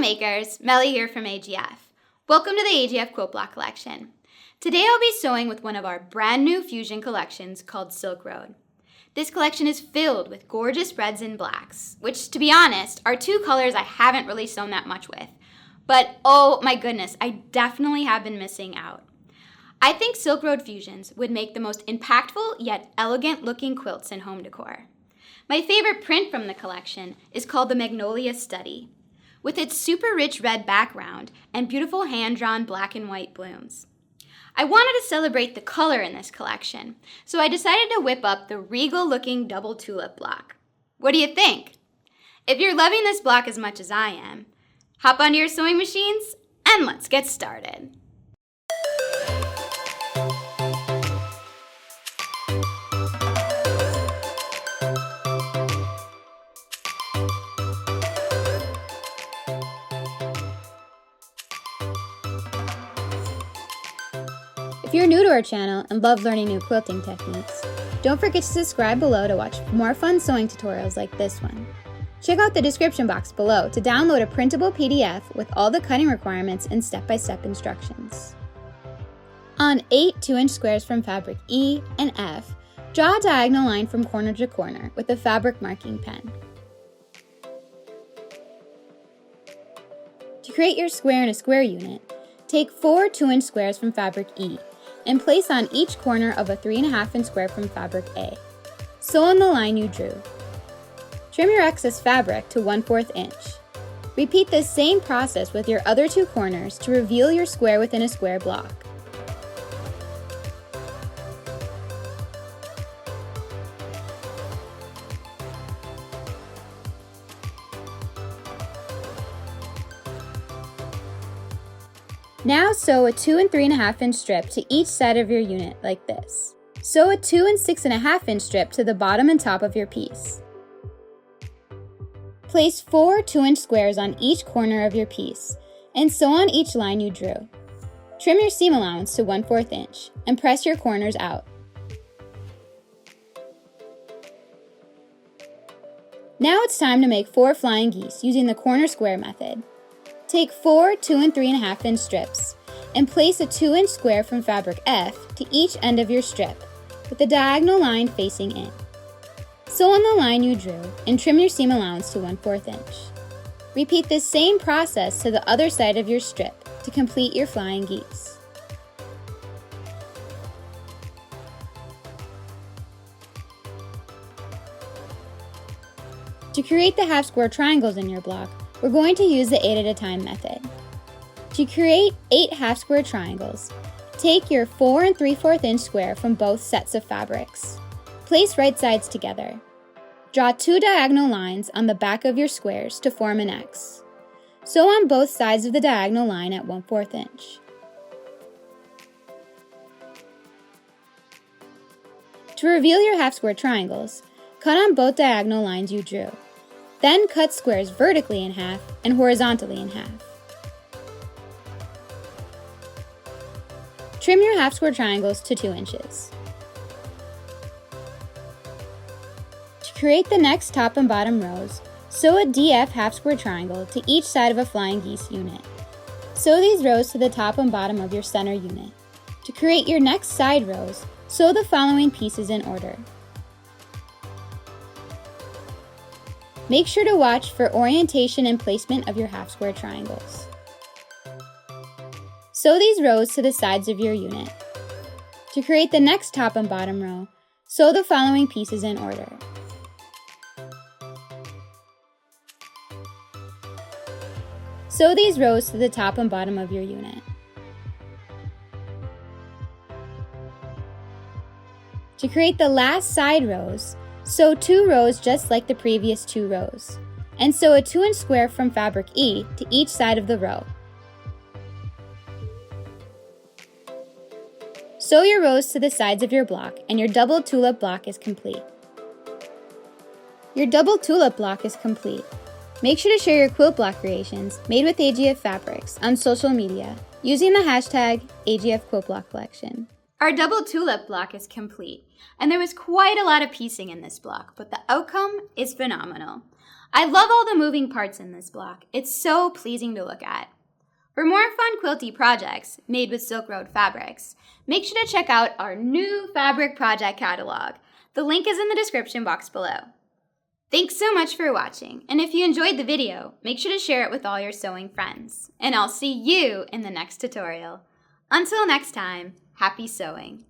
makers, Melly here from AGF. Welcome to the AGF Quilt Block Collection. Today I'll be sewing with one of our brand new fusion collections called Silkroad. This collection is filled with gorgeous reds and blacks, which to be honest are two colors I haven't really sewn that much with. But oh my goodness, I definitely have been missing out. I think Silkroad fusions would make the most impactful yet elegant looking quilts in home decor. My favorite print from the collection is called the Magnolia Study, with its super rich red background and beautiful hand-drawn black and white blooms. I wanted to celebrate the color in this collection, so I decided to whip up the regal-looking double tulip block. What do you think? If you're loving this block as much as I am, hop onto your sewing machines and let's get started. If you're new to our channel and love learning new quilting techniques, don't forget to subscribe below to watch more fun sewing tutorials like this one. Check out the description box below to download a printable PDF with all the cutting requirements and step-by-step instructions. On 8 2-inch squares from fabric E and F, draw a diagonal line from corner to corner with a fabric marking pen. To create your square in a square unit, take 4 2-inch squares from fabric E and place on each corner of a 3.5-inch square from fabric A. Sew on the line you drew. Trim your excess fabric to 1/4 inch. Repeat this same process with your other two corners to reveal your square within a square block. Now sew a 2 and 3.5-inch strip to each side of your unit like this. Sew a 2 and 6.5-inch strip to the bottom and top of your piece. Place 4 2-inch squares on each corner of your piece and sew on each line you drew. Trim your seam allowance to 1/4 inch and press your corners out. Now it's time to make 4 flying geese using the corner square method. Take 4 2 and 3.5-inch strips and place a 2-inch square from fabric F to each end of your strip with the diagonal line facing in. Sew on the line you drew and trim your seam allowance to 1/4 inch. Repeat this same process to the other side of your strip to complete your flying geese. To create the half square triangles in your block, we're going to use the 8 at a time method. To create 8 half square triangles, take your 4 and 3/4 inch square from both sets of fabrics. Place right sides together. Draw 2 diagonal lines on the back of your squares to form an X. Sew on both sides of the diagonal line at 1/4 inch. To reveal your half square triangles, cut on both diagonal lines you drew. Then cut squares vertically in half and horizontally in half. Trim your half square triangles to 2 inches. To create the next top and bottom rows, sew a DF half square triangle to each side of a flying geese unit. Sew these rows to the top and bottom of your center unit. To create your next side rows, sew the following pieces in order. Make sure to watch for orientation and placement of your half square triangles. Sew these rows to the sides of your unit. To create the next top and bottom row, sew the following pieces in order. Sew these rows to the top and bottom of your unit. To create the last side rows, sew 2 rows just like the previous 2 rows, and sew a 2-inch square from fabric E to each side of the row. Sew your rows to the sides of your block and your double tulip block is complete. Your double tulip block is complete. Make sure to share your quilt block creations made with AGF fabrics on social media using the hashtag AGF Quilt Block Collection. Our double tulip block is complete, and there was quite a lot of piecing in this block, but the outcome is phenomenal. I love all the moving parts in this block. It's so pleasing to look at. For more fun quilty projects made with Silkroad fabrics, make sure to check out our new fabric project catalog. The link is in the description box below. Thanks so much for watching, and if you enjoyed the video, make sure to share it with all your sewing friends. And I'll see you in the next tutorial. Until next time, happy sewing!